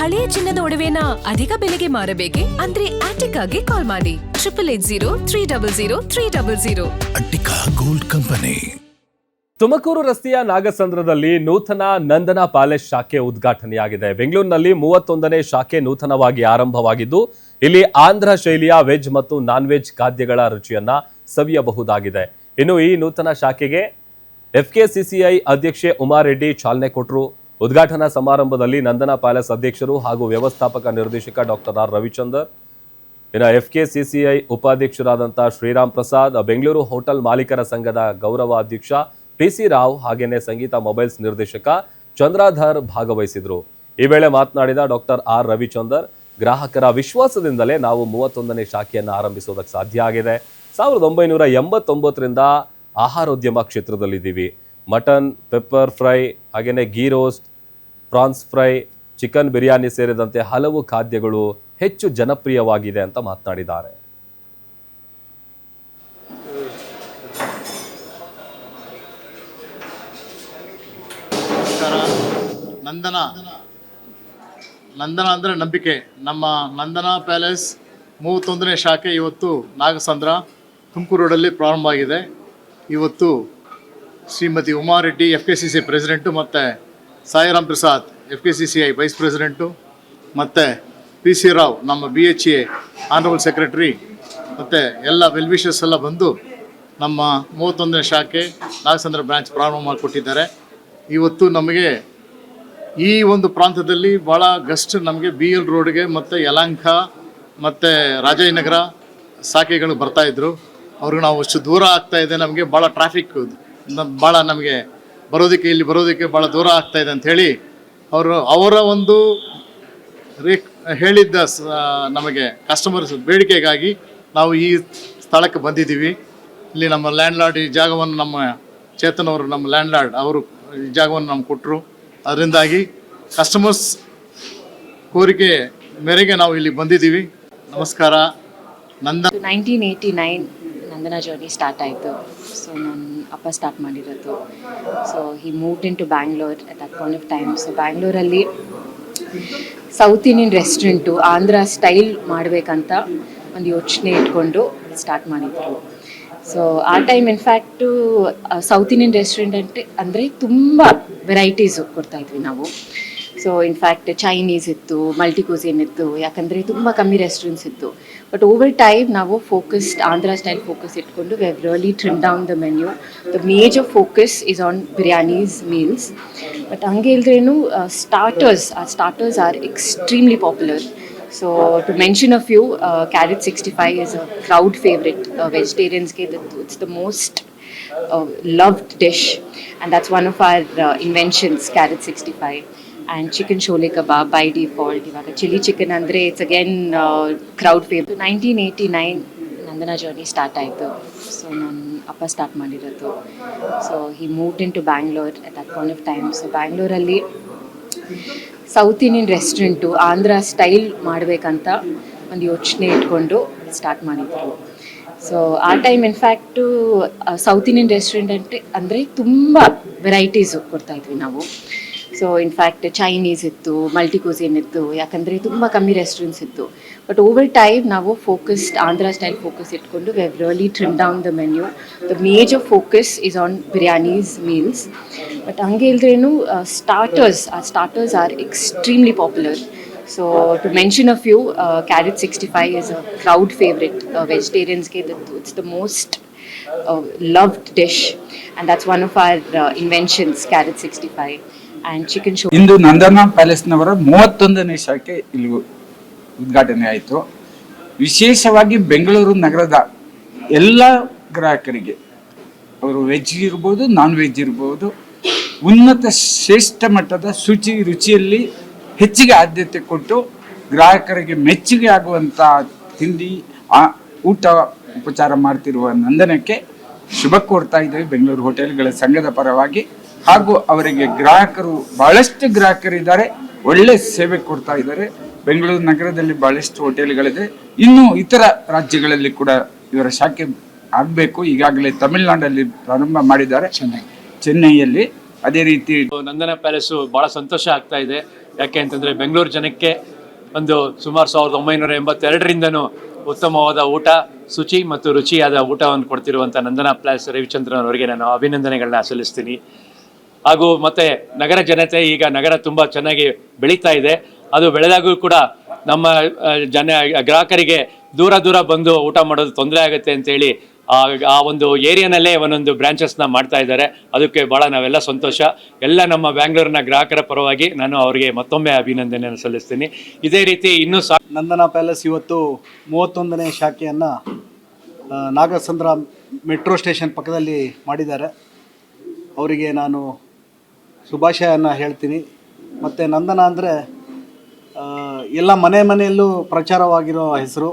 ಹಳೆಯ ಚಿನ್ನದ ಒಡವೆನ ಅಧಿಕ ಬೆಲೆಗೆ ಮಾರಬೇಕೆ? ಅಂದ್ರೆ ಆಟಿಕಾಗೆ ಕಾಲ್ ಮಾಡಿ 8880 ಅಟ್ಟಿಕಾ ಗೋಲ್ಡ್ ಕಂಪನಿ. ತುಮಕೂರು ರಸ್ತೆಯ ನಾಗಸಂದ್ರದಲ್ಲಿ ನೂತನ ನಂದನ ಪ್ಯಾಲೇಸ್ ಶಾಖೆ ಉದ್ಘಾಟನೆಯಾಗಿದೆ. ಬೆಂಗಳೂರಿನಲ್ಲಿ 31ನೇ ಶಾಖೆ ನೂತನವಾಗಿ ಆರಂಭವಾಗಿದ್ದು, ಇಲ್ಲಿ ಆಂಧ್ರ ಶೈಲಿಯ ವೆಜ್ ಮತ್ತು ನಾನ್ ವೆಜ್ ಖಾದ್ಯಗಳ ರುಚಿಯನ್ನ ಸವಿಯಬಹುದಾಗಿದೆ. ಇನ್ನು ಈ ನೂತನ ಶಾಖೆಗೆ FKCCI ಅಧ್ಯಕ್ಷೆ ಉಮಾರೆಡ್ಡಿ ಚಾಲನೆ ಕೊಟ್ಟರು. ಉದ್ಘಾಟನಾ ಸಮಾರಂಭದಲ್ಲಿ ನಂದನ ಪ್ಯಾಲೇಸ್ ಅಧ್ಯಕ್ಷರು ಹಾಗೂ ವ್ಯವಸ್ಥಾಪಕ ನಿರ್ದೇಶಕ ಡಾಕ್ಟರ್ ಆರ್ ರವಿಚಂದರ್, ಇನ್ನು FKCCI ಉಪಾಧ್ಯಕ್ಷರಾದಂತಹ ಶ್ರೀರಾಮ್ ಪ್ರಸಾದ್, ಬೆಂಗಳೂರು ಹೋಟೆಲ್ ಮಾಲೀಕರ ಸಂಘದ ಗೌರವ ಅಧ್ಯಕ್ಷ PC ರಾವ್ ಹಾಗೇನೆ ಸಂಗೀತ ಮೊಬೈಲ್ಸ್ ನಿರ್ದೇಶಕ ಚಂದ್ರಾಧರ್ ಭಾಗವಹಿಸಿದ್ರು. ಈ ವೇಳೆ ಮಾತನಾಡಿದ ಡಾಕ್ಟರ್ ಆರ್ ರವಿಚಂದರ್, ಗ್ರಾಹಕರ ವಿಶ್ವಾಸದಿಂದಲೇ ನಾವು 31ನೇ ಶಾಖೆಯನ್ನು ಆರಂಭಿಸೋದಕ್ಕೆ ಸಾಧ್ಯ ಆಗಿದೆ. 1989ರಿಂದ ಆಹಾರೋದ್ಯಮ ಕ್ಷೇತ್ರದಲ್ಲಿದ್ದೀವಿ. ಮಟನ್, ಪೆಪ್ಪರ್ ಫ್ರೈ, ಹಾಗೇನೆ ghee roast, prawns fry, chicken biryani ಸೇರಿದಂತೆ ಹಲವು ಖಾದ್ಯಗಳು ಹೆಚ್ಚು ಜನಪ್ರಿಯವಾಗಿದೆ ಅಂತ ಮಾತನಾಡಿದ್ದಾರೆ. ನಂದನ ಅಂದರೆ ನಂಬಿಕೆ. ನಮ್ಮ ನಂದನ ಪ್ಯಾಲೇಸ್ 31ನೇ ಶಾಖೆ ಇವತ್ತು ನಾಗಸಂದ್ರ ತುಮಕೂರು ರೋಡಲ್ಲಿ ಪ್ರಾರಂಭ ಆಗಿದೆ. ಇವತ್ತು ಶ್ರೀಮತಿ ಉಮಾರೆಡ್ಡಿ FKCCI ಪ್ರೆಸಿಡೆಂಟು ಮತ್ತು Sairam Prasad FKCCI wise president ಮತ್ತು PC ರಾವ್ ನಮ್ಮ BHA ಆನರಬಲ್ ಸೆಕ್ರೆಟರಿ ಮತ್ತು ಎಲ್ಲ ವೆಲ್ವಿಷರ್ಸ್ ಎಲ್ಲ ಬಂದು ನಮ್ಮ 31ನೇ ಶಾಖೆ ನಾಗಸಂದ್ರ ಬ್ರಾಂಚ್ ಪ್ರಾರಂಭ ಮಾಡಿಕೊಟ್ಟಿದ್ದಾರೆ. ಇವತ್ತು ನಮಗೆ ಈ ಒಂದು ಪ್ರಾಂತದಲ್ಲಿ ಭಾಳ ಗಸ್ಟ್ ನಮಗೆ BL ರೋಡ್ಗೆ ಮತ್ತು ಯಲಹಂಕ ಮತ್ತು ರಾಜಾಜಿನಗರ ಶಾಖೆಗಳು ಬರ್ತಾಯಿದ್ರು. ಅವ್ರಿಗೆ ನಾವು ಅಷ್ಟು ದೂರ ಆಗ್ತಾಯಿದೆ, ನಮಗೆ ಭಾಳ ಟ್ರಾಫಿಕ್ ಭಾಳ ನಮಗೆ ಇಲ್ಲಿ ಬರೋದಕ್ಕೆ ಭಾಳ ದೂರ ಆಗ್ತಾಯಿದೆ ಅಂಥೇಳಿ ಅವರ ಒಂದು ಹೇಳಿದ್ದ ನಮಗೆ ಕಸ್ಟಮರ್ಸ್ ಬೇಡಿಕೆಗಾಗಿ ನಾವು ಈ ಸ್ಥಳಕ್ಕೆ ಬಂದಿದ್ದೀವಿ. ಇಲ್ಲಿ ನಮ್ಮ ಲ್ಯಾಂಡ್ಲಾರ್ಡ್ ಈ ಜಾಗವನ್ನು ನಮ್ಮ ಚೇತನ್ ಅವರು ನಮ್ಮ ಲ್ಯಾಂಡ್ಲಾರ್ಡ್ ಅವರು ಈ ಜಾಗವನ್ನು ನಮ್ಗೆ ಕೊಟ್ಟರು. ಅದರಿಂದಾಗಿ ಕಸ್ಟಮರ್ಸ್ ಕೋರಿಕೆ ಮೇರೆಗೆ ನಾವು ಇಲ್ಲಿ ಬಂದಿದ್ದೀವಿ. ನಮಸ್ಕಾರ. 1989 ನಂದನ ಜರ್ನಿ ಸ್ಟಾರ್ಟ್ ಆಯಿತು. ಸೊ ನನ್ನ ಅಪ್ಪ ಸ್ಟಾರ್ಟ್ ಮಾಡಿರೋದು. So he moved into Bangalore at that point of time. So ಬ್ಯಾಂಗ್ಳೂರಲ್ಲಿ south Indian restaurant Andhra style ಮಾಡಬೇಕಂತ ಒಂದು ಯೋಚನೆ ಇಟ್ಕೊಂಡು ಸ್ಟಾರ್ಟ್ ಮಾಡಿದ್ರು. ಸೊ ಆ time in fact south Indian restaurant ಅಂದರೆ ತುಂಬ ವೆರೈಟೀಸು ಕೊಡ್ತಾಯಿದ್ವಿ ನಾವು. ಸೊ ಇನ್ಫ್ಯಾಕ್ಟ್ ಚೈನೀಸ್ ಇತ್ತು, ಮಲ್ಟಿ ಕ್ಯೂಸಿನ್ ಇತ್ತು, ಯಾಕಂದರೆ ತುಂಬ ಕಮ್ಮಿ ರೆಸ್ಟೋರೆಂಟ್ಸ್ ಇತ್ತು. ಬಟ್ ಓವರ್ ಟೈಮ್ ನಾವು ಫೋಕಸ್ಡ್ ಆಂಧ್ರ ಸ್ಟೈಲ್ ಫೋಕಸ್ ಇಟ್ಕೊಂಡು V have really trim down the menu. The major focus is on biryanis meals. But ಹಂಗೆ ಇಲ್ದ್ರೇನು starters are extremely popular. So to mention a few, carrot 65 is a crowd favorite. Vegetarians ke it's the most loved dish, and that's one of our inventions, carrot 65. And chicken shole kebab by default. Ivaga chili chicken andre it's again crowd favorite. 1989 Nandana journey start ಆಯಿತು. So ನನ್ನ ಅಪ್ಪ start ಮಾಡಿರೋದು. So he moved into Bangalore at that point of time. So ಬ್ಯಾಂಗ್ಳೂರಲ್ಲಿ south Indian restaurant Andhra style ಮಾಡಬೇಕಂತ ಒಂದು ಯೋಚನೆ ಇಟ್ಕೊಂಡು start ಮಾಡಿದ್ರು. ಸೊ ಆ time in fact south Indian restaurant ಅಂದರೆ ತುಂಬ ವೆರೈಟೀಸು ಕೊಡ್ತಾಯಿದ್ವಿ ನಾವು. ಸೊ ಇನ್ಫ್ಯಾಕ್ಟ್ ಚೈನೀಸ್ ಇತ್ತು, ಮಲ್ಟಿ ಕ್ಯೂಸಿನ್ ಇತ್ತು, ಯಾಕಂದರೆ ತುಂಬ ಕಮ್ಮಿ ರೆಸ್ಟೋರೆಂಟ್ಸ್ ಇತ್ತು. ಬಟ್ ಓವರ್ ಟೈಮ್ ನಾವು ಫೋಕಸ್ಡ್ ಆಂಧ್ರ ಸ್ಟೈಲ್ ಫೋಕಸ್ ಇಟ್ಕೊಂಡು V have really trim down the menu. The major focus is on biryanis meals. But ಹಂಗೆ ಇಲ್ದ್ರೇನು starters are extremely popular. So to mention a few, carrot 65 is a crowd favorite. Vegetarians ke it's the most loved dish, and that's one of our inventions, carrot 65. And chicken shole. ಇಂದು ನಂದನ ಪ್ಯಾಲೇಸ್ನವರ 31ನೇ ಶಾಖೆ ಇಲ್ಲಿ ಉದ್ಘಾಟನೆ ಆಯಿತು. ವಿಶೇಷವಾಗಿ ಬೆಂಗಳೂರು ನಗರದ ಎಲ್ಲ ಗ್ರಾಹಕರಿಗೆ, ಅವರು veg ಇರ್ಬೋದು, ನಾನ್ ವೆಜ್ ಇರ್ಬೋದು, ಉನ್ನತ ಶ್ರೇಷ್ಠ ಮಟ್ಟದ ರುಚಿಯಲ್ಲಿ ಹೆಚ್ಚಿಗೆ ಆದ್ಯತೆ ಕೊಟ್ಟು ಗ್ರಾಹಕರಿಗೆ ಮೆಚ್ಚುಗೆ ಆಗುವಂಥ ತಿಂಡಿ ಊಟ ಉಪಚಾರ ಮಾಡ್ತಿರುವ ನಂದನಕ್ಕೆ ಶುಭ ಕೋರ್ತಾ ಇದ್ದೇವೆ ಬೆಂಗಳೂರು ಹೋಟೆಲ್ಗಳ ಸಂಘದ ಪರವಾಗಿ. ಹಾಗೂ ಅವರಿಗೆ ಬಹಳಷ್ಟು ಗ್ರಾಹಕರಿದ್ದಾರೆ, ಒಳ್ಳೆ ಸೇವೆ ಕೊಡ್ತಾ ಇದ್ದಾರೆ. ಬೆಂಗಳೂರು ನಗರದಲ್ಲಿ ಬಹಳಷ್ಟು ಹೋಟೆಲ್ಗಳಿದೆ. ಇನ್ನು ಇತರ ರಾಜ್ಯಗಳಲ್ಲಿ ಕೂಡ ಇವರ ಶಾಖೆ ಆಗಬೇಕು. ಈಗಾಗಲೇ ತಮಿಳುನಾಡಲ್ಲಿ ಪ್ರಾರಂಭ ಮಾಡಿದ್ದಾರೆ, ಚೆನ್ನೈಯಲ್ಲಿ. ಅದೇ ರೀತಿ ನಂದನ ಪ್ಯಾಲೇಸು ಭಾಳ ಸಂತೋಷ ಆಗ್ತಾ ಇದೆ. ಯಾಕೆ ಅಂತಂದರೆ ಬೆಂಗಳೂರು ಜನಕ್ಕೆ ಒಂದು ಸುಮಾರು 1982ರಿಂದನೂ ಉತ್ತಮವಾದ ಊಟ, ಶುಚಿ ಮತ್ತು ರುಚಿಯಾದ ಊಟವನ್ನು ಕೊಡ್ತಿರುವಂಥ ನಂದನಾ ಪ್ಲಾಸ್ ರವಿಚಂದ್ರನ್ ಅವರಿಗೆ ನಾನು ಅಭಿನಂದನೆಗಳನ್ನ ಸಲ್ಲಿಸ್ತೀನಿ. ಹಾಗೂ ಮತ್ತು ನಗರ ಜನತೆ, ಈಗ ನಗರ ತುಂಬ ಚೆನ್ನಾಗಿ ಬೆಳೀತಾ ಇದೆ. ಅದು ಬೆಳೆದಾಗೂ ಕೂಡ ನಮ್ಮ ಗ್ರಾಹಕರಿಗೆ ದೂರ ಬಂದು ಊಟ ಮಾಡೋದು ತೊಂದರೆ ಆಗುತ್ತೆ ಅಂತೇಳಿ ಆ ಒಂದು ಏರಿಯಾನಲ್ಲೇ ಒಂದೊಂದು ಬ್ರಾಂಚಸ್ನ ಮಾಡ್ತಾ ಇದ್ದಾರೆ. ಅದಕ್ಕೆ ಭಾಳ ನಾವೆಲ್ಲ ಸಂತೋಷ. ಎಲ್ಲ ನಮ್ಮ ಬ್ಯಾಂಗ್ಳೂರಿನ ಗ್ರಾಹಕರ ಪರವಾಗಿ ನಾನು ಅವರಿಗೆ ಮತ್ತೊಮ್ಮೆ ಅಭಿನಂದನೆಯನ್ನು ಸಲ್ಲಿಸ್ತೀನಿ. ಇದೇ ರೀತಿ ಇನ್ನೂ ನಂದನಾ ಪ್ಯಾಲೇಸ್ ಇವತ್ತು 31ನೇ ಶಾಖೆಯನ್ನು ನಾಗಸಂದ್ರ ಮೆಟ್ರೋ ಸ್ಟೇಷನ್ ಪಕ್ಕದಲ್ಲಿ ಮಾಡಿದ್ದಾರೆ. ಅವರಿಗೆ ನಾನು ಶುಭಾಶಯನ ಹೇಳ್ತೀನಿ. ಮತ್ತು ನಂದನ ಅಂದರೆ ಎಲ್ಲ ಮನೆಯಲ್ಲೂ ಪ್ರಚಾರವಾಗಿರೋ ಹೆಸರು.